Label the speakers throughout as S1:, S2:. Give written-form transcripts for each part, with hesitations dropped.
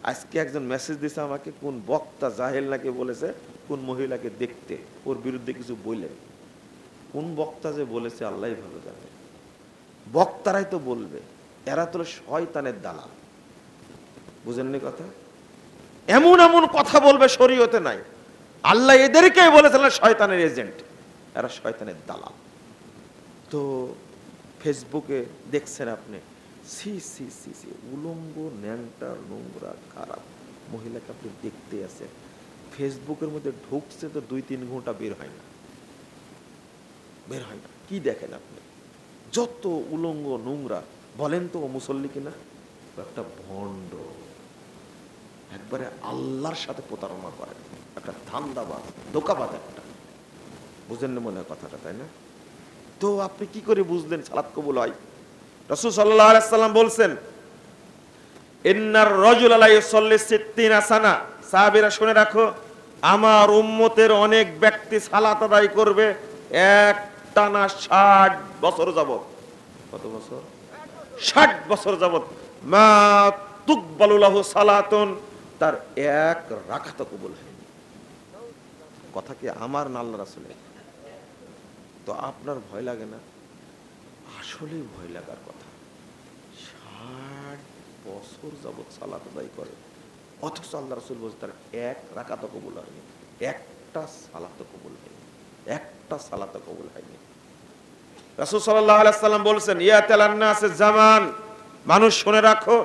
S1: আজকে একজন মেসেজ দিয়েছে আমাকে, কোন বক্তা জাহেল নাকি বলেছে কোন মহিলাকে দেখতে, ওর বিরুদ্ধে কিছু বললেন। কোন বক্তা যে বলেছে আল্লাহই ভালো জানে। বক্তারাই তো বলবে, এরা তো শয়তানের দালাল। বুঝেননি কথা? এমন এমন কথা বলবে শরীয়তে নাই, আল্লাহ এদেরকে বলেছিলেন শয়তানের এজেন্ট, এরা শয়তানের দালাল। তো ফেসবুকে দেখছেন আপনি, সি সি সি সি উলঙ্গ ন্যাংটা নোংরা খারাপ মহিলাকে আপনি দেখতে আছেন, ফেসবুকের মধ্যে ঢুকছে তো 2-3 ঘন্টা বের হয় না, বের হয় না। কি দেখেন আপনি? যত উলঙ্গ নোংরা, বলেন তো ও মুসল্লি কিনা? একটা ভণ্ড, একবারে আল্লাহর সাথে প্রতারণা করে, একটা ধান্দাবাজ, ধোঁকাবাজ একটা। বুঝেন না মনে হয় কথাটা, তাই না? তো আপনি কি করে বুঝলেন সালাত কবুল হয়? রাসূল সাল্লাল্লাহু আলাইহি সাল্লাম বলছেন, ইন্নার রাজুলা লা ইউসাল্লি 60 সানা। সাহাবীরা শুনে রাখো, আমার উম্মতের অনেক ব্যক্তি সালাত আদায় করবে একটানা 60 বছর যাবত। কত বছর? 60 বছর যাবত। মা তুকবালু লাহু সালাতুন, তার এক রাকাত কবুল হয়নি। কথা কি আমার না আল্লাহর রাসূলের? তো আপনার ভয় লাগে না? আসলেই ভয় লাগার কথা। 60 বছর যাবত সালাত আদায় করে, অথচ আল্লাহ রাসূল বলছেন তার এক রাকাত কবুল হয়নি, একটা সালাত কবুল হয়নি, একটা সালাত কবুল হয়নি। রাসূল সাল্লাল্লাহু আলাইহি সাল্লাম বলেছেন, ইয়াতালান নাস জামান, মানুষ শুনে রাখো,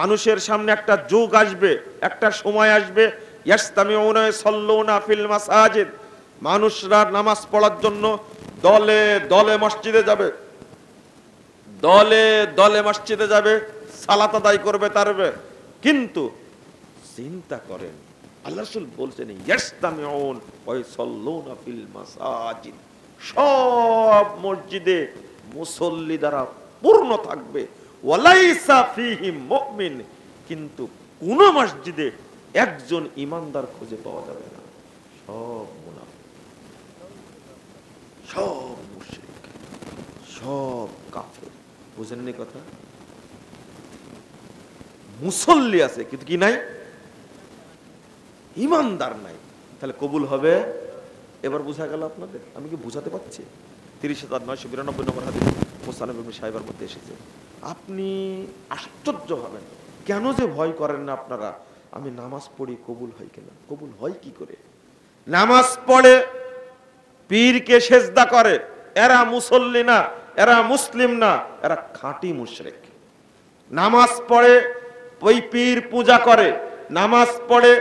S1: মানুষের সামনে একটা যুগ আসবে, একটা সময় আসবে, ইয়াসতামিউনা ইয়াসাল্লুনা ফিল মাসাজিদ, মানুষরা নামাজ পড়ার জন্য দলে দলে মসজিদে যাবে, দলে দলে মসজিদে যাবে, সালাত আদায় করবে তারবে। কিন্তু চিন্তা করেন, আল্লাহ রাসূল বলছেন ইয়াসতামিউন ওয়া ইয়াসাল্লুনা ফিল মাসাজিদ, সব মসজিদে মুসল্লি দ্বারা পূর্ণ থাকবে, ওয়ালাইসা ফীহি মুমিন, কিন্তু কোন মসজিদে একজন ঈমানদার খুঁজে পাওয়া যাবে না, সব মুনাফিক, সব মুশরিক, সব কাফের। বুঝেননি কথা? মুসল্লি আছে কিন্তু কি নাই? ঈমানদার নাই। তাহলে কবুল হবে? এবার বোঝা গেল আপনাদের? আমি কি বুঝাতে পারছি? 30,992 নম্বর হাদিস মুসলিম ইবনে শাইবার মধ্যে এসেছে। আপনি আশ্চর্য হবেন, কেন যে ভয় করেন না আপনারা? আমি নামাজ পড়ি, কবুল হয় কিনা? কবুল হয় কি করে? নামাজ পড়ে পীরকে সেজদা করে, এরা মুসল্লি না, এরা মুসলিম না, এরা খাঁটি মুশরিক। নামাজ পড়ে ওই পীর পূজা করে, নামাজ পড়ে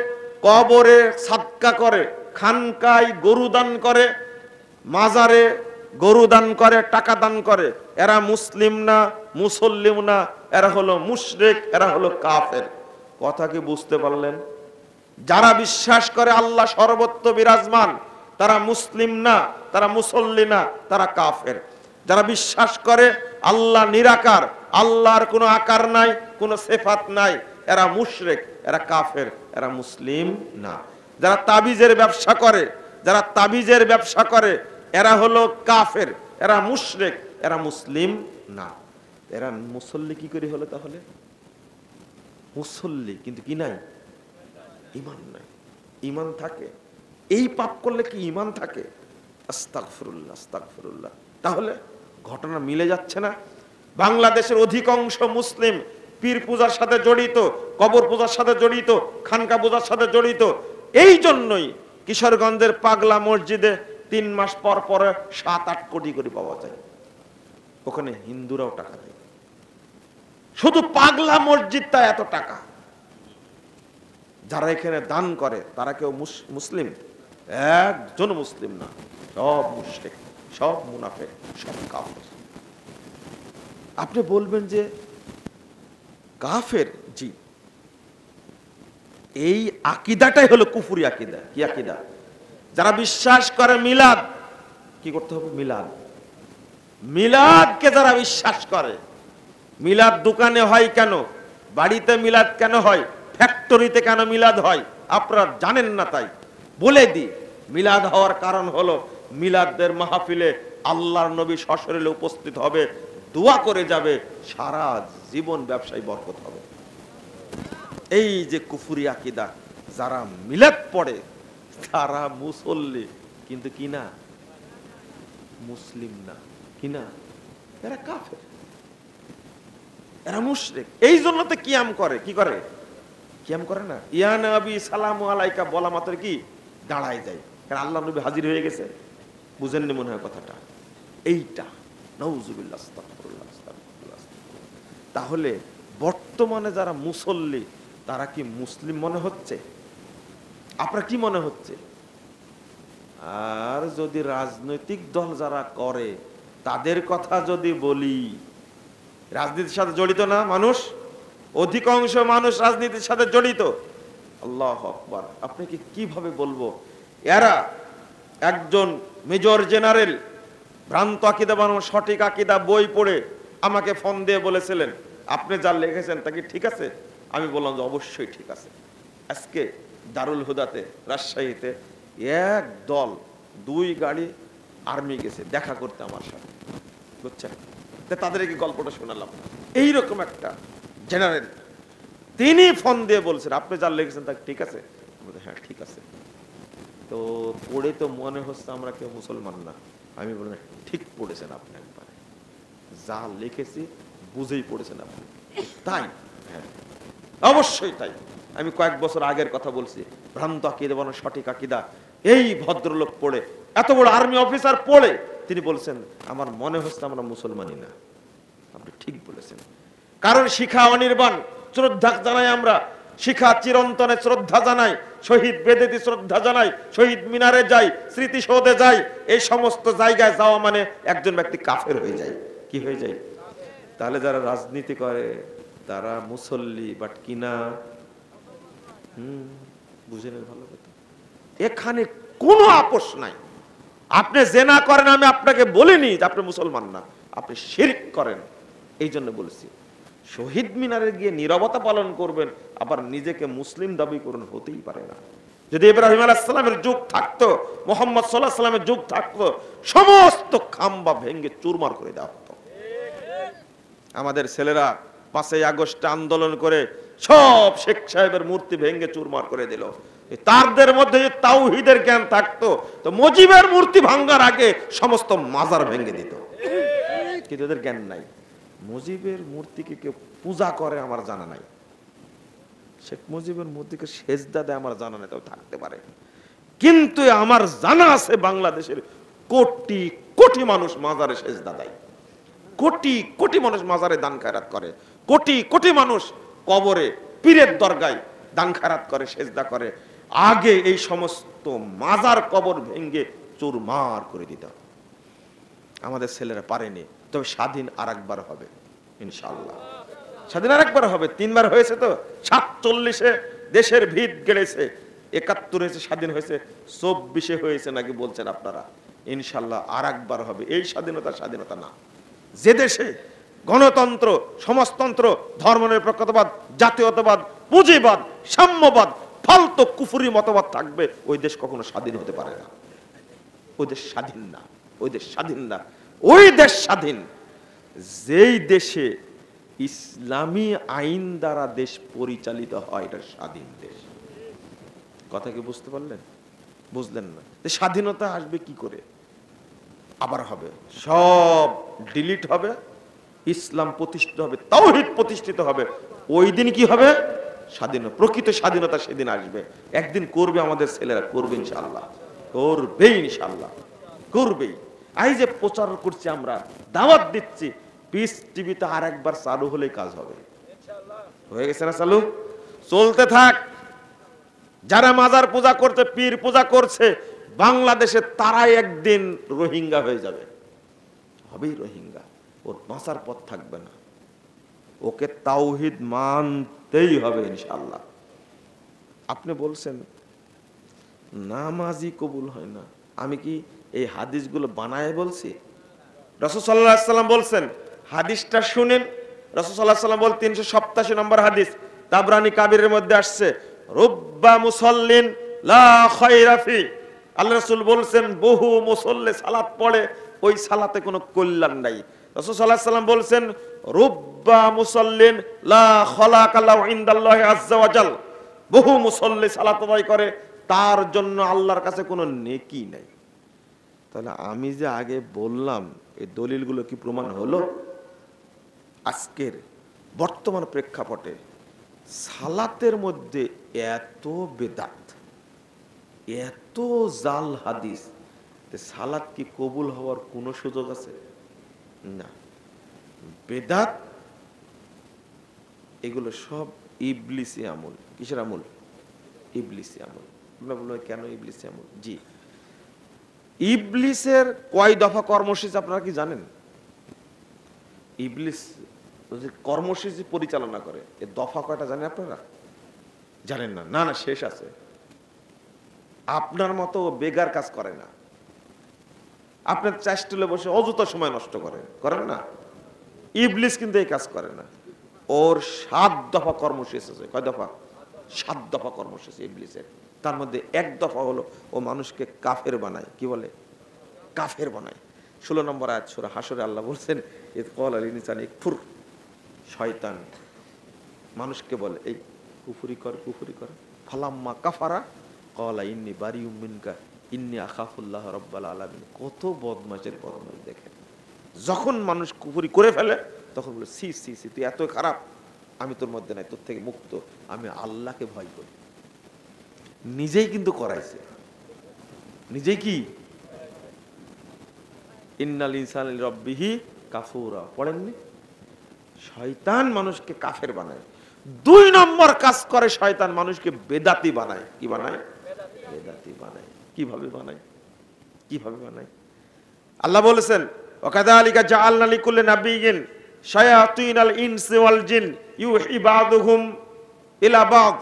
S1: কবরে সাদকা করে, খানকায় গরু দান করে, মাজারে গরু দান করে, টাকা দান করে, এরা মুসলিম না, মুসল্লিম না, এরা হলো মুশরিক, এরা হলো কাফের। কথা কি বুঝতে পারলেন? যারা বিশ্বাস করে আল্লাহ সর্বত্র বিরাজমান, তারা মুসলিম না, তারা মুসল্লি না, তারা কাফের। যারা বিশ্বাস করে আল্লাহ নিরাকার, আল্লাহর কোনো আকার নাই, কোনো সিফাত নাই, এরা মুশরিক, এরা কাফের, এরা মুসলিম না। যারা তাবিজের ব্যবসা করে, যারা তাবিজের ব্যবসা করে, এরা হলো কাফের, এরা মুশরিক, এরা মুসলিম না। এরা মুসল্লি কি করে হলো তাহলে? মুসল্লি কিন্তু কি নাই? ঈমান নাই। ঈমান থাকে? এই পাপ করলে কি ঈমান থাকে? আস্তাগফিরুল্লাহ, আস্তাগফিরুল্লাহ। তাহলে ঘটনা মিলে যাচ্ছে না? বাংলাদেশের অধিকাংশ মুসলিম পীর পূজার সাথে জড়িত, কবর পূজার সাথে জড়িত, খানকা পূজার সাথে জড়িত। এই জন্যই কিশোরগঞ্জের পাগলা মসজিদে 3 মাস পর পর 7-8 কোটি করে পাওয়া যায়। ওখানে হিন্দুরাও টাকা দেয়, শুধু পাগলা মসজিদটা এত টাকা। যারা এখানে দান করে তারা কেউ মুসলিম? একজন মুসলিম না, সব মুশরিক, সব মুনাফিক, সব কাফের। আপনি বলবেন যে কাফের, জি, এই আকীদাটাই হলো কুফরি আকীদা। কি আকীদা? যারা বিশ্বাস করে মিলাদ, কি করতে হবে? মিলাদ, মিলাদকে যারা বিশ্বাস করে, মিলাদ দোকানে হয় কেন, বাড়িতে মিলাদ কেন হয়, ফ্যাক্টরিতে কেন মিলাদ হয় আপনারা জানেন না, তাই বলে দি। মিলাদ হওয়ার কারণ হলো মিলাদের মাহফিলে আল্লাহর নবী সশরীরে উপস্থিত হবে, দোয়া করে যাবে, সারা জীবন ব্যবসায় বরকত হবে। এই যে কুফরি আকীদা, যারা মিলাদ পড়ে তারা মুসল্লি, কিন্তু কি না, মুসলিম না, কি না, এরা কাফের, এরা মুশরিক। এই জন্য তো কিয়াম করে, কি করে, কিয়াম করে না, ইয়া নবী সালামু আলাইকা বলা মাত্র কি দাঁড়ায় যায়, কারণ আল্লাহ নবী হাজির হয়ে গেছে। বুঝেননি মনে হয় কথাটা, এইটা নাউজুবিল্লাহ, আস্তাগফিরুল্লাহ, আস্তাগফিরুল্লাহ। তাহলে বর্তমানে যারা মুসল্লি তারা কি মুসলিম মনে হচ্ছে? আপনার কি মনে হচ্ছে? আর যদি রাজনৈতিক দল যারা করে তাদের কথা যদি বলি, রাজনীতির সাথে জড়িত না মানুষ, অধিকাংশ মানুষ রাজনীতির সাথে জড়িত। আল্লাহু আকবার, আপনাকে কিভাবে বলবো, এরা একজন মেজর জেনারেল ভ্রান্ত আকীদা বানানো সঠিক আকীদা বই পড়ে আমাকে ফোন দিয়ে বলেছিলেন, আপনি যা লিখেছেন তা কি ঠিক আছে? আমি বললাম যে অবশ্যই ঠিক আছে। আজকে দারুল হুদাতে রাজশাহীতে এক দল 2 গাড়ি আর্মি গেছে দেখা করতে আমার সাথে, বুঝছেন? তাদেরকে গল্পটা শোনালাম। এইরকম একটা জেনারেল তিনি ফোন দিয়ে বলছেন, আপনি যা লিখেছেন তা ঠিক আছে? হ্যাঁ ঠিক আছে। তো পড়ে তো মনে হচ্ছে আমরা কেউ মুসলমান না। আমি বললাম ঠিক পড়েছেন আপনি, একবারে যা লিখেছি বুঝেই পড়েছেন আপনি। তাই? হ্যাঁ অবশ্যই তাই। আমি কয়েক বছর আগের কথা বলছি, ভ্রান্ত আকীদা বানানো সঠিক আকীদা এই ভদ্রলোক পড়ে, এত বড় আর্মি অফিসার পড়ে তিনি বলছেন আমার মনে হচ্ছে আমরা মুসলমানই না। আপনি ঠিক বলেছেন, কারণ শিখা অনির্বাণ, শ্রদ্ধা জানাই আমরা, শিখা চিরন্তনে শ্রদ্ধা জানাই, শহীদ বেদিতে শ্রদ্ধা জানাই, শহীদ মিনারে যাই, স্মৃতিসৌধে যাই, এই সমস্ত জায়গায় যাওয়া মানে একজন ব্যক্তি কাফের হয়ে যায়। কি হয়ে যায়? তাহলে যারা রাজনীতি করে তারা মুসল্লি বাট কিনা, বুঝে নেন ভালো কথা। এখানে কোনো আপোষ নাই। আপনি জেনা করেন, আমি আপনাকে বলিনি যে আপনি মুসলমান না, আপনি শিরক করেন, এই জন্য বলেছি। শহীদ মিনারে গিয়ে নীরবতা পালন করবেন আবার নিজেকে মুসলিম দাবি করুন, হতেই পারে না। যদি ইব্রাহিম আলাইহিস সালামের যুগ থাকতো, মুহাম্মদ সাল্লাল্লাহু আলাইহি সাল্লামের যুগ থাকতো, সমস্ত খাম্বা ভেঙে চুরমার করে দেওয়া হতো। আমাদের ছেলেরা 5ই আগস্ট আন্দোলন করে সব শেখ সাহেবের মূর্তি ভেঙে চুরমার করে দিল। তাদের মধ্যে যে তাওহীদের জ্ঞান থাকতো তো মুজিবের মূর্তি ভাঙার আগে সমস্ত মাজার ভেঙে দিত, কিন্তু এদের জ্ঞান নাই। মুজিবের মূর্তিকে কেউ পূজা করে আমার জানা নাই, শেখ মুজিবের মূর্তিকে সেজদা দেয় আমার জানা নাই, তাও থাকতে পারে। কিন্তু আমার জানা আছে বাংলাদেশের কোটি কোটি মানুষ মাজারে সেজদা দেয়, কোটি কোটি মানুষ মাজারে দান খায়রাত করে, কোটি কোটি মানুষ কবরে পীরের দরগায় দান খায়রাত করে, সেজদা করে। আগে এই সমস্ত মাজার কবর ভেঙে চুরমার করে দিত। আমাদের ছেলেরা পারেনি, তবে স্বাধীন আরেকবার হবে ইনশাআল্লাহ। স্বাধীন আরেকবার হবে, 3 বার হয়েছে তো। 47-এ দেশের ভিত গেড়েছে, 71 হয়েছে, স্বাধীন হয়েছে, 24-এ হয়েছে নাকি বলছেন আপনারা। ইনশাআল্লাহ আরেকবার হবে। এই স্বাধীনতা স্বাধীনতা না, যে দেশে গণতন্ত্র, সমাজতন্ত্র, ধর্মনিরপেক্ষতাবাদ, জাতীয়তাবাদ, পুঁজিবাদ, সাম্যবাদ, ফালতু কুফরি মতবাদ থাকবে, ওই দেশ কখনো স্বাধীন হতে পারে না। ওই দেশ স্বাধীন না, ওই দেশ স্বাধীন না। ওই দেশ স্বাধীন যেই দেশে ইসলামী আইন দ্বারা দেশ পরিচালিত হয়, এটা স্বাধীন দেশ। কথা কি বুঝতে পারলেন? বুঝলেন না? স্বাধীনতা আসবে কি করে? আবার হবে, সব ডিলিট হবে, ইসলাম প্রতিষ্ঠিত হবে, তাওহীদ প্রতিষ্ঠিত হবে। ওই দিন কি হবে? স্বাধীন, প্রকৃত স্বাধীনতা সেদিন আসবে। একদিন করবে আমাদের ছেলেরা, করবে ইনশাআল্লাহ, করবে ইনশাআল্লাহ, করবেই। এই যে প্রচার করছি আমরা, দাওয়াত দিচ্ছি, পিস টিভিতে আরেকবার চালু হলেই কাজ হবে। হয়ে গেছে না চালু? চলতে থাক। যারা মাজার পূজা করছে, পীর পূজা করছে বাংলাদেশে, তারাই একদিন রোহিঙ্গা হয়ে যাবে, হবেই রোহিঙ্গা। ওর বাঁচার পথ থাকবে না, ওকে তাওহীদ মানতেই হবে ইনশাআল্লাহ। আপনি বলছেন নামাজই কবুল হয় না, আমি কি এই হাদিসগুলো বানায় বলছি? রাসূল সাল্লাল্লাহু আলাইহি ওয়াসাল্লাম বলছেন, হাদিসটা শুনেন। রাসূল সাল্লাল্লাহু আলাইহি ওয়াসাল্লাম বল, 387 নম্বর হাদিস, তাবরানী কাবীরের মধ্যে আসছে, রুব্বা মুসাল্লিন লা খায়রা ফি। আল্লাহ রাসূল বলছেন, বহু মুসল্লি সালাত পড়ে, ওই সালাতে কোনো কল্যাণ নাই। রাসূল সাল্লাল্লাহু আলাইহি ওয়াসাল্লাম বলেছেন, রুব্বা মুসাল্লিন লা খালাকা লাহু ইনদাল্লাহি আযজা ওয়া জাল, বহু মুসল্লি সালাত আদায় করে, তার জন্য আল্লাহর কাছে কোনো নেকি নাই। তাহলে আমি যে আগে বললাম এই দলিলগুলো কি প্রমাণ হলো? আজকের বর্তমান প্রেক্ষাপটে সালাতের মধ্যে এত বেদাত, এত জাল হাদিস, সালাত কি কবুল হওয়ার কোনো সুযোগ আছে? না। বেদাত এগুলো সব ইবলিসি আমল। কিসের আমল? ইবলিসি আমল। কেন ইবলিসি আমল? জি, ইবলিসের কয় দফা কর্মসূচি আপনারা কি জানেন? ইবলিস কর্মসূচি পরিচালনা করে, এ দফা কয়টা জানেন আপনারা? জানেন না? না না, শেষ আছে। আপনার মতো বেগার কাজ করে না। আপনার চাষটুলে বসে অযথা সময় নষ্ট করেন না। ইবলিস কিন্তু এই কাজ করে না। ওর 7 দফা কর্মসূচি আছে। কয় দফা? 7 দফা কর্মসূচি ইবলিসের। তার মধ্যে 1 দফা হলো ও মানুষকে কাফের বানায়। কি বলে? কাফের বানায়। 16 নম্বর আয়াত সূরা হাশরে আল্লাহ বলছেন, ইয ক্বালা লিল ইনসানি ইকফুর, শয়তান মানুষকে বলে এই কুফরি কর। ফালাম্মা কাফারা ক্বালা ইন্নী বারিউম মিনকা ইন্নী আখাফুল্লাহ রাব্বাল আলামিন। কত বদমাশের বদমাশ দেখেন। যখন মানুষ কুফরি করে ফেলে তখন বলে সি সি সি, তুই এত খারাপ, আমি তোর মধ্যে নাই, তোর থেকে মুক্ত, আমি আল্লাহকে ভয় করি। নিজেই কিন্তু করাইছে, নিজেই কি ইন্নাল ইনসানা লিরাব্বিহি কাফুরা পড়েননি? শয়তান মানুষকে কাফের বানায়। 2 নম্বর কাজ করে শয়তান, মানুষকে বেদাতি বানায়। কি বানায়? বেদাতি বানায়। কিভাবে বানায়? আল্লাহ বলেছেন, ওয়াকাযালিকা জাআলনা লিকুল্লি নাবিয়্যিন শায়াতিনাল ইনসি ওয়াল জিন ইউহি বা'দুহুম ইলা বা'দ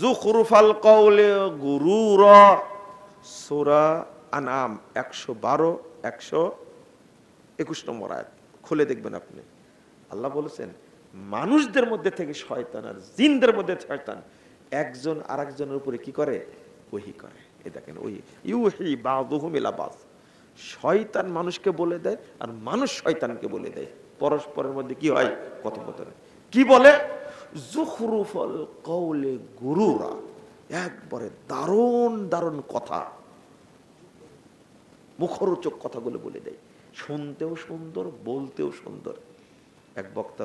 S1: যুখরুফাল কওলি গুরুরা। সূরা আনআম 112 121 নম্বর আয়াত খুলে দেখবেন আপনি। আল্লাহ বলেছেন মানুষদের মধ্যে থেকে শয়তান আর জিনদের মধ্যে শয়তান একজন আরেকজনের উপরে কি করে? ওহী করে। এই দেখেন, ওহী ইউহি বা'দুহুম ইলা বা'দ। শয়তান মানুষকে বলে দেয় আর মানুষ শয়তানকে বলে দেয়। পরস্পরের মধ্যে কি হয়? কথোপকথন। কি বলে? যুখরুফাল কওলি গুরুরা। একবারে দারুণ কথা, মুখরোচক কথাগুলো বলে দেয়, শুনতেও সুন্দর, বলতেও সুন্দর। এক বক্তা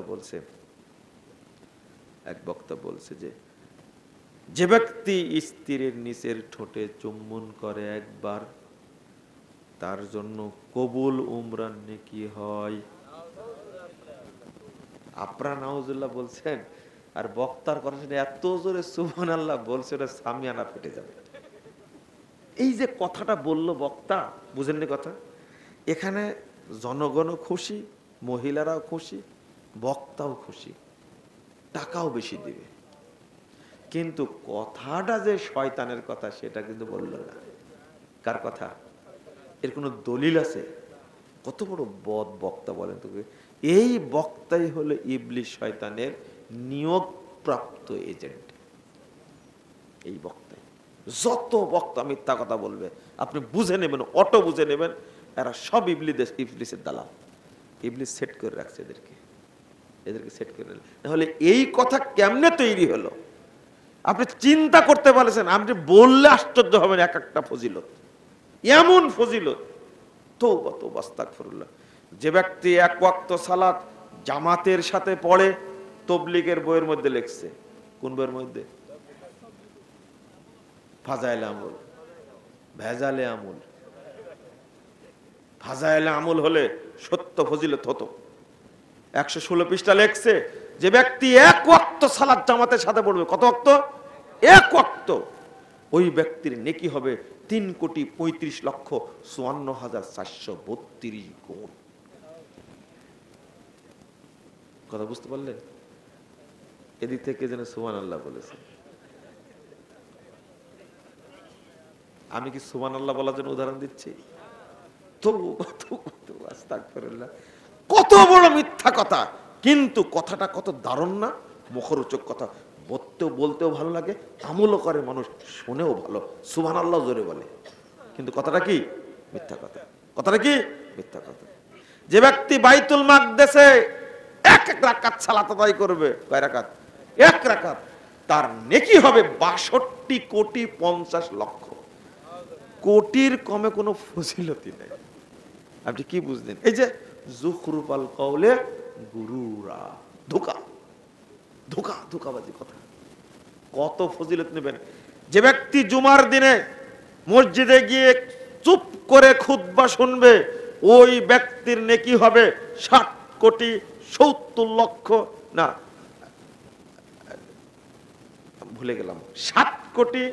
S1: বলছে যে ব্যক্তি স্ত্রীর নিচের ঠোঁটে চুম্বন করে একবার, তার জন্য কবুল উমরার নেকি হয়। আপনারা নাউজুল্লাহ বলছেন, আর বক্তার কথা শুনে এত জোরে সুবহানাল্লাহ বলছে, ওটা সামিয়ানা ফেটে যাবে। এই যে কথাটা বললো বক্তা, বুঝেননি কথা? এখানে জনগণও খুশি, মহিলারাও খুশি, বক্তাও খুশি, টাকাও বেশি দিবে। কিন্তু কথাটা যে শয়তানের কথা সেটা কিন্তু বলল না। কার কথা? এর কোনো দলিল আছে? কত বড় বদ বক্তা বলেন তো। এই বক্তাই হলো ইবলিস শয়তানের নিয়োগপ্রাপ্ত এজেন্ট। এই বক্তাই, যত বক্তা মিথ্যা কথা বলবে আপনি বুঝে নেবেন, অটো বুঝে নেবেন, এরা সব ইবলিসের দালাল। ইবলিস সেট করে রাখছে এদেরকে সেট করে। তাহলে এই কথা কেমনে তৈরি হলো আপনি চিন্তা করতে পারছেন? আপনি বললে আশ্চর্য হবেন। এক একটা ফজিলত, এমন ফজিলত, তওবা তওবা আস্তাগফিরুল্লাহ। যে ব্যক্তি 1 ওয়াক্ত সালাত জামাতের সাথে পড়ে, তাবলীগের বইয়ের মধ্যে লিখছে। কোন বইয়ের মধ্যে? ফাজাইলে আমল, ভেজালে আমল। ফাজাইলে আমল হলে সত্য ফজিলত হতো। 116 পৃষ্ঠা লেখছে, যে ব্যক্তি 1 ওয়াক্ত সালাত জামাতের সাথে পড়বে। কত ওয়াক্ত? 1 ওয়াক্ত। ওই ব্যক্তির নেকি হবে 3,35,54,432 গুণ। কথা বুঝতে পারলেন? এদিক থেকে যেন সুবহানাল্লাহ বলেছে। আমি কি সুবহানাল্লাহ বলার জন্য উদাহরণ দিচ্ছি? কত বড় মিথ্যা কথা, কিন্তু কথাটা কত দারুণ না, মুখরোচক কথা, বলতেও ভালো লাগে, আমলও করে মানুষ, শুনেও ভালো, সুবহানাল্লাহ জোরে বলে। কিন্তু কথাটা কি? মিথ্যা কথা। কথাটা কি? মিথ্যা কথা। যে ব্যক্তি বাইতুল মাকদেসে এক রাকাত সালাত আদায় করবে, কয় রাকাত? এক রাকাত, তার নেকি হবে ৬২ কোটি ৫০ লক্ষ। কোটির কমে কোনো ফজিলতই নাই। আপনি কি বুঝলেন? এই যে যুখরুফাল কওলে গুরুরা, ধোঁকা, ধোঁকা, ধোঁকাবাজি কথা। কত ফজিলত নেবেন। যে ব্যক্তি জুমার দিনে মসজিদে গিয়ে চুপ করে খুতবা শুনবে, ওই ব্যক্তির নেকি হবে ৬০ কোটি ৭০ লক্ষ, না ভুলে গেলাম, ৭ কোটি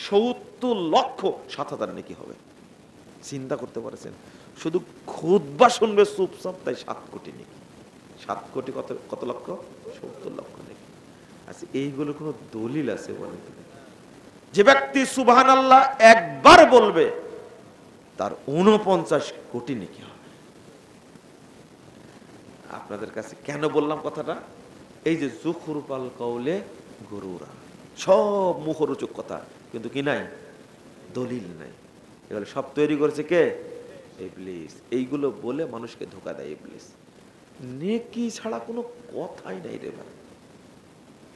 S1: ৭০ লক্ষ ৭,০০০ নেকি হবে। চিন্তা করতে পারছেন? শুধু খুতবা শুনবে চুপচাপ, তাই ৭ কোটি নেকি। ৭ কোটি কত লক্ষ? ৭০ লক্ষ নেকি। আচ্ছা, এইগুলো কোনো দলিল আছে বলেন? যে ব্যক্তি সুবহানাল্লাহ একবার বলবে, তার ৪৯ কোটি নেকি হবে। আপনাদের কাছে কেন বললাম কথাটা? এই যে যুখরুফাল কওলে গুরুরা, সব মুখরোচক কথা, কিন্তু কি নাই? দলিল নাই। এগুলো সব তৈরি করেছে কে? ইবলিস। এইগুলো বলে মানুষকে ধোঁকা দেয় ইবলিস। নেকি ছাড়া কোনো কথাই নাই রে ভাই।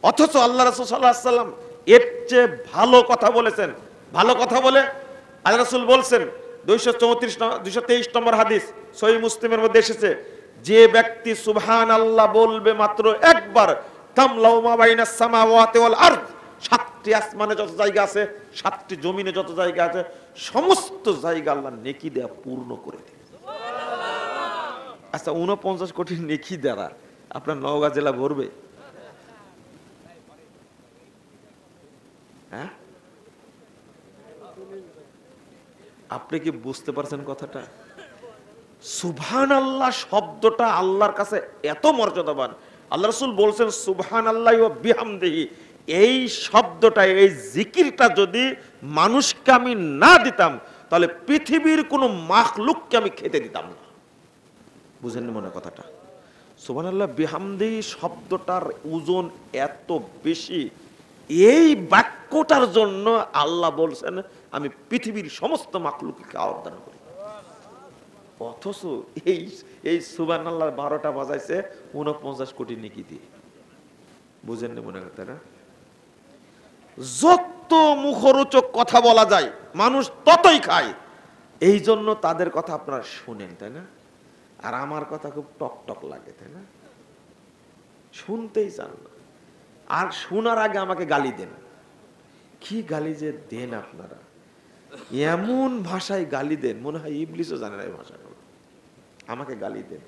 S1: অথচ আল্লাহ রাসূল সাল্লাল্লাহু আলাইহি ওয়াসাল্লাম এর চেয়ে ভালো কথা বলেছেন। ভালো কথা বলে আল্লাহ রাসূল বলছেন, 223 নম্বর হাদিস সহিহ মুসলিমের মধ্যে এসেছে, যে ব্যক্তি সুবহানাল্লাহ বলবে মাত্র একবার, তামলাউ মা বাইনাস সামাওয়াতি ওয়াল আরদ, ৭টি আসমানে যত জায়গা আছে, ৭টি জমিনে যত জায়গা আছে, সমস্ত জায়গা আল্লাহ নেকি দেয়া পূর্ণ করে দেবে। আচ্ছা, ৪৯ কোটি নেকি দ্বারা আপনার নওগাঁ জেলা ভরবে? হ্যাঁ, আপনি কি বুঝতে পারছেন কথাটা? সুবহানাল্লাহ শব্দটা আল্লাহর কাছে এত মর্যাদাবান। আল্লাহ রাসূল বলছেন সুবহানাল্লাহি ওয়া বিহামদিহি, এই শব্দটা, এই জিকিরটা যদি মানুষকে আমি না দিতাম, তাহলে পৃথিবীর কোনো মাখলুককে আমি খেতে দিতাম না। বুঝেন মনে কথাটা? সুবহানাল্লাহ বিহামদিহি শব্দটার ওজন এত বেশি, এই বাক্যটার জন্য আল্লাহ বলছেন আমি পৃথিবীর সমস্ত মাখলুককে আওয়াজ করি। অথচ এই সুবহানাল্লাহ ১২টা বাজাইছে ৪৯ কোটি নেকি দিয়ে। বুঝেন মনে করতে না? যত মুখরোচক কথা বলা যায় মানুষ ততই খায়। এই জন্য তাদের কথা আপনারা শুনেন, তাই না? আর আমার কথা খুব টক টক লাগে, তাই না? শুনতেই চান না। আর শোনার আগে আমাকে গালি দেন। কি গালি যে দেন আপনারা! এমন ভাষায় গালি দেন, মনে হয় ইবলিসও জানে না এই ভাষাগুলো। আমাকে গালি দেন,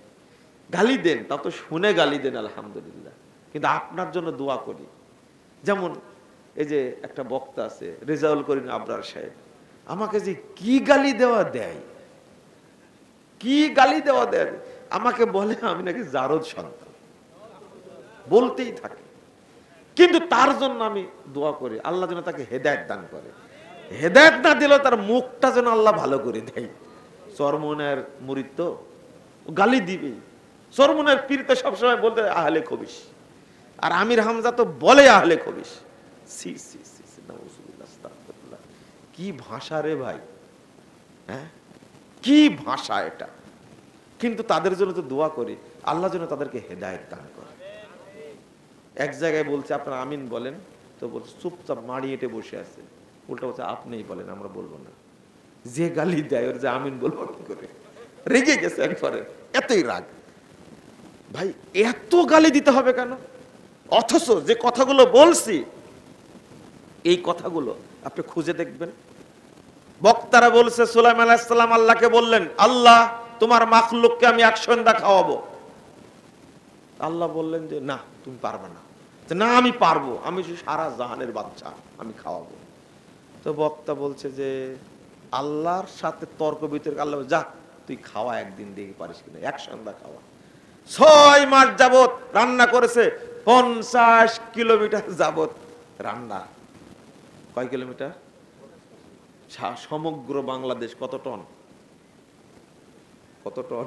S1: গালি দেন, তা তো শুনে গালি দেন, আলহামদুলিল্লাহ। কিন্তু আপনার জন্য দোয়া করি। যেমন এই যে একটা বক্তা আছে রেজাউল করিম আবরার সাহেব, আমাকে যে কি গালি দেওয়া দেয়, কি গালি দেওয়া দেয়! আমাকে বলে আমি নাকি জারদ সন্তান, বলতেই থাকে। কিন্তু তার জন্য আমি দোয়া করি আল্লাহ যেন তাকে হেদায়েত দান করে। হেদায়েত না দিলেও তার মুখটা যেন আল্লাহ ভালো করে দেয়। চরমনের মুরিদ তো গালি দিবে। চরমনের পীর তো সবসময় বলতে আহলে খবিস, আর আমির হামজা তো বলে আহলে খবিস। সি সি সি সি, নাউজুবিল্লাহ, আস্তাগফিরুল্লাহ। কি ভাষা রে ভাই! হ্যাঁ, কি ভাষা এটা! কিন্তু তাদের জন্য তো দোয়া করি আল্লাহ যেন তাদেরকে হেদায়েত দান করে। এক জায়গায় বলছে আপনারা আমিন বলেন, তো বলছে চুপচাপ মাড়ি এঁটে বসে আছে। উল্টা বলছে আপনিই বলেন, আমরা বলবো না। যে গালি দেয় ওর যে আমিন বলবো কি করে? রেগে গেছে একবারে, এতই রাগ। ভাই এত গালি দিতে হবে কেন? অথচ যে কথাগুলো বলছি, এই কথাগুলো আপনি খুঁজে দেখবেন। বক্তারা বলছে সুলাইমান আলাইহিস সালাম আল্লাহকে বললেন, আল্লাহ তোমার মাখলুককে আমি এক সন্ধ্যা খাওয়াবো। আল্লাহ বললেন যে না, তুমি পারবে না। না, আমি পারবো, আমি সারা জাহানের বাদশা, আমি খাওয়াবো। তো বক্তা বলছে যে আল্লাহর সাথে তর্ক বিতর্ক। আল্লাহ যা, তুই খাওয়া, একদিন দেখি পারিস কিনা, এক সন্ধ্যা খাওয়া। 6 মাস যাবত রান্না করেছে, 50 কিলোমিটার যাবত রান্না। কয় কিলোমিটার? সমগ্র বাংলাদেশ কত টন? কত টন?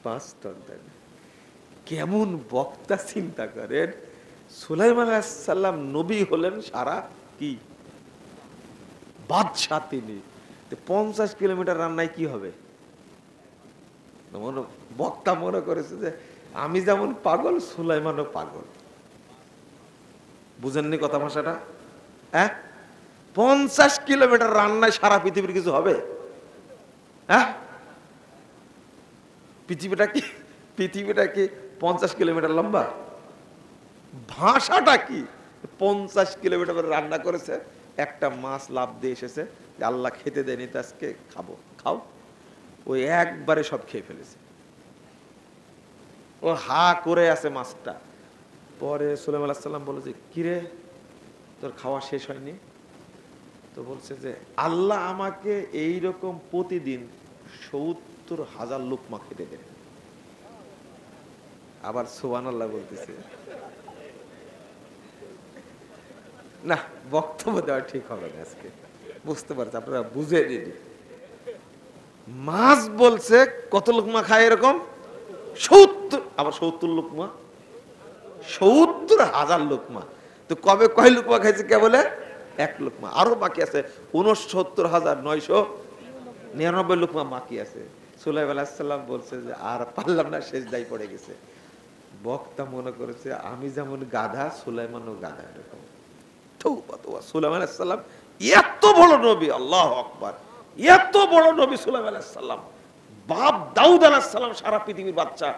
S1: 5 টন। কেমন বক্তা চিন্তা করেন! সুলাইমান আলাইহিস সালাম নবী হলেন সারা কি বাদশা তিনি। 50 কিলোমিটার রান্নায় কি হবে? বক্তা মনে করেছে যে আমি যেমন পাগল সুলাইমানও পাগল। বুঝেননি কথা ভাষাটা? 50 কিলোমিটার রান্নায় সারা পৃথিবীর কিছু হবে? পৃথিবীটা কি 50 কিলোমিটার লম্বা? ভাষাটা কি 50 কিলোমিটার রান্না করেছে, একটা মাছ লাভ দিয়ে এসেছে, আল্লাহ খেতে দেয়নি, আজকে খাবো, খাও। ওই একবারে সব খেয়ে ফেলেছে, ও হা করে আছে মাছটা। পরে সুলাইমান আলাইহিস সালাম বলে যে কিরে তোর খাওয়া শেষ হয়নি? তো বলছে যে আল্লাহ আমাকে এইরকম প্রতিদিন 70,000 লোকমা খেতে দেন। আবার সুবহানাল্লাহ বলতেছে। না, বক্তব্য দেওয়া ঠিক হবে না আজকে, বুঝতে পারছি আপনারা বুঝে দিন। মাছ বলছে কত লোকমা খায় এরকম? 70, আবার 70 লোকমা, 70,000 লোকমা। তো কবে কয় লোকমা খাইছে? কে বলে? 1 লোকমা। আরো বাকি আছে 69,999 লোকমা বাকি আছে। সুলাইমান আলাইহিস সালাম বলছে যে আর পারলাম না, সেজদায় পড়ে গেছে। বক্তা মনে করেছে আমি যেমন গাধা, সুলাইমানও গাধা। এরকম সুলাইমান আলাইহিস সালাম এত বড় নবী, আল্লাহু আকবার, এত বড় নবী সুলাইমান আলাইহিস সালাম। বাপ দাউদ আলাইহিস সালাম সারা পৃথিবীর বাদশা,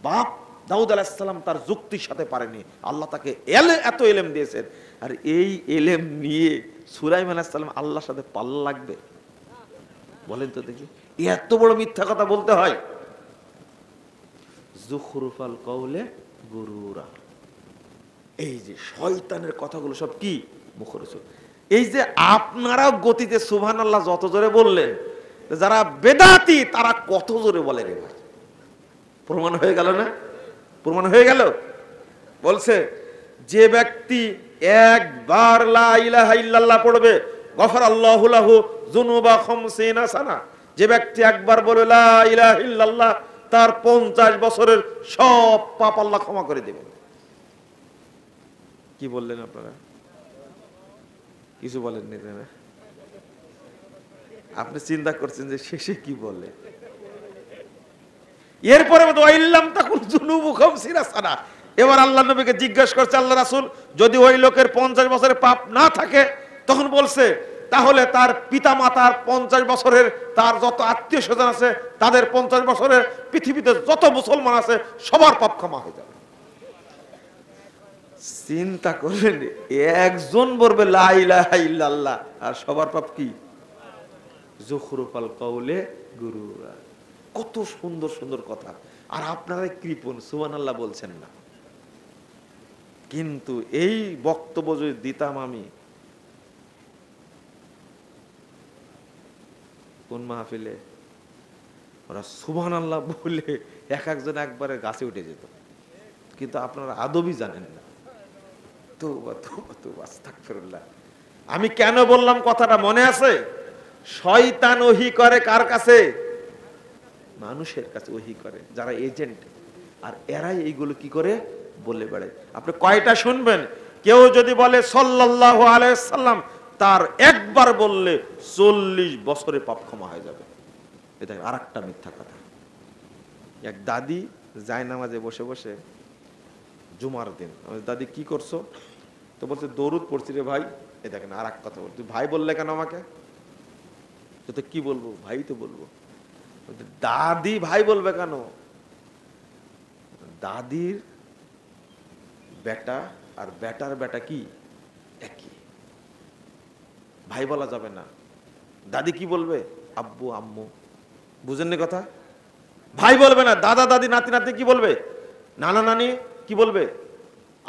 S1: বাপ দাউদ আলাইহিস সালাম তার যুক্তির সাথে পারেনি, আল্লাহ তাকে এত ইলম দিয়েছেন। আর এই ইলম নিয়ে সুলাইমান আলাইহিস সালাম আল্লাহর সাথে পাল্লা লাগবে? বলেন তো দেখি, এত বড় মিথ্যা কথা বলতে হয়? যুখরুফাল কওলে গুরুরা। এই যে শয়তানের কথাগুলো সব কি মুখরোচক। এই যে আপনারাও গতিতে সুবহানাল্লাহ যত জোরে বললেন, যারা বেদাতি তারা কত জোরে বলে রে ভাই। প্রমাণ হয়ে গেল না? প্রমাণ হয়ে গেল। বলছে যে ব্যক্তি একবার লা ইলাহা ইল্লাল্লাহ পড়বে গফারাল্লাহু লাহু যুনুবা 50 সানা। যে ব্যক্তি একবার বলে লা ইলাহা ইল্লাল্লাহ, তার 50 বছরের সব পাপ আল্লাহ ক্ষমা করে দেবেন। কি বললেন আপনারা? কিছু বলেননি না? আপনি চিন্তা করছেন যে শেষে কি বলে। এরপরে এবার আল্লাহ নবীকে জিজ্ঞাসা করছে আল্লাহ রাসূল, যদি ওই লোকের 50 বছরের পাপ না থাকে, তখন বলছে তাহলে তার পিতা মাতার 50 বছরের, তার যত আত্মীয় স্বজন আছে তাদের 50 বছরের, পৃথিবীতে যত মুসলমান আছে সবার পাপ ক্ষমা হয়ে যাবে। চিন্তা করেন, একজন বলবে লা ইলাহা ইল্লাল্লাহ আর সবার পাপ কি? যুখরুফাল কওলে গুরুরা। কত সুন্দর সুন্দর কথা, আর আপনারা কৃপণ সুবহানাল্লাহ বলছেন না। কিন্তু এই বক্তব্য যদি দিতাম আমি কোন মাহফিলে, ওরা সুবহানাল্লাহ বলে এক একজন একবারে গাছে উঠে যেত। কিন্তু আপনারা আদবই জানেন না। তওবা তওবা তওবা, আস্তাগফিরুল্লাহ। আমি কেন বললাম কথাটা মনে আছে? শয়তান ওহী করে কার কাছে? মানুষের কাছে ওহী করে, যারা এজেন্ট। আর এরাই এইগুলো কি করে বলে বেড়ায়। আপনি কয়টা শুনবেন? কেউ যদি বলে সাল্লাল্লাহু আলাইহি সাল্লাম, তার একবার বললে 40 বছরে পাপ ক্ষমা হয়ে যাবে। এটা আরেকটা মিথ্যা কথা। এক দাদি জায়নামাজে বসে বসে জুমার দিন, দাদি কি করছো? তো বলছে দরুদ পড়ছি রে ভাই। এ দেখেন আর এক কথা বল, তুই ভাই বললে কেন আমাকে? তো কি বলবো? ভাই তো বলবো। দাদি ভাই বলবে কেন? দাদির বেটা আর বেটার বেটা কি একই, ভাই বলা যাবে না। দাদি কি বলবে? আব্বু আম্মু। বুঝেননি কথা? ভাই বলবে না। দাদা দাদি নাতি নাতি কি বলবে? নানা নানি কি বলবে?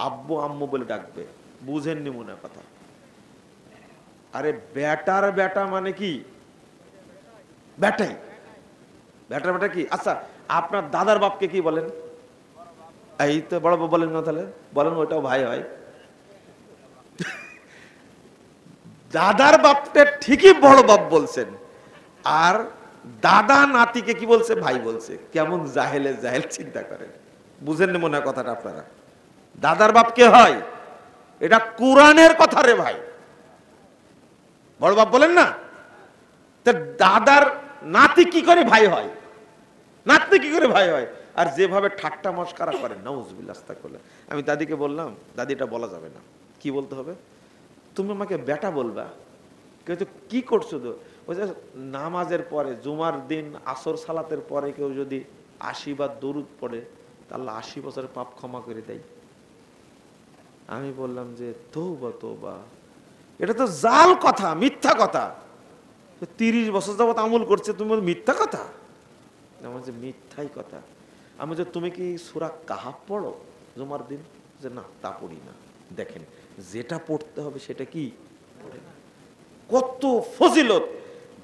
S1: আব্বু আম্মু বলে ডাকবে। বুঝেননি মনে কথা? আরে বেটার বেটা মানে কি? বেটাই। বেটার বেটা কি? আচ্ছা, আপনার দাদার বাপকে কি বলেন? এই তো বড় বাপ বলেন না, তাহলে বলেন ওইটাও ভাই হয়। দাদার বাপকে ঠিকই বড় বাপ বলছেন, আর দাদা নাতিকে কি বলছে? ভাই বলছে। কেমন জাহেলে জাহেল, চিন্তা করেন। বুঝেননি মনে হয় কথাটা আপনারা? দাদার বাপ কে হয়? এটা কোরআনের কথা রে ভাই। বড় বাপ বলেন না? দাদার নাতি কি করে ভাই হয়? নাতনি কি করে ভাই হয়? আর যেভাবে ঠাট্টা মস্কারা করেন, নাউজুবিল্লাহ আস্তাগফিরুল্লাহ। আমি দাদিকে বললাম, দাদি এটা বলা যাবে না। কি বলতে হবে? তুমি আমাকে বেটা বলবা? কেউ তো কি করছো তো? ওই যে নামাজের পরে জুমার দিন আসর সালাতের পরে কেউ যদি ৮০ বার দরুদ পড়ে, তা আল্লাহ ৮০ বছরের পাপ ক্ষমা করে দেয়। আমি বললাম যে তৌবা তৌবা, এটা তো জাল কথা, মিথ্যা কথা। ৩০ বছর যাবত আমল করছে, তুমি বল মিথ্যা কথা? আমার যে মিথ্যাই কথা। আমি যে তুমি কি সূরা কাহাফ পড়ো জুমার দিন? যে না, তা পড়ি না। দেখেন, যেটা পড়তে হবে সেটা কি পড়ে না। কত ফজিলত!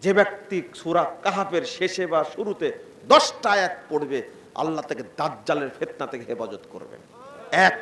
S1: যে ব্যক্তি সূরা কাহাফের শেষে বা শুরুতে ১০টা আয়াত পড়বে, আল্লাহ তাকে দাজ্জালের ফিতনা থেকে হেফাজত করবেন। এক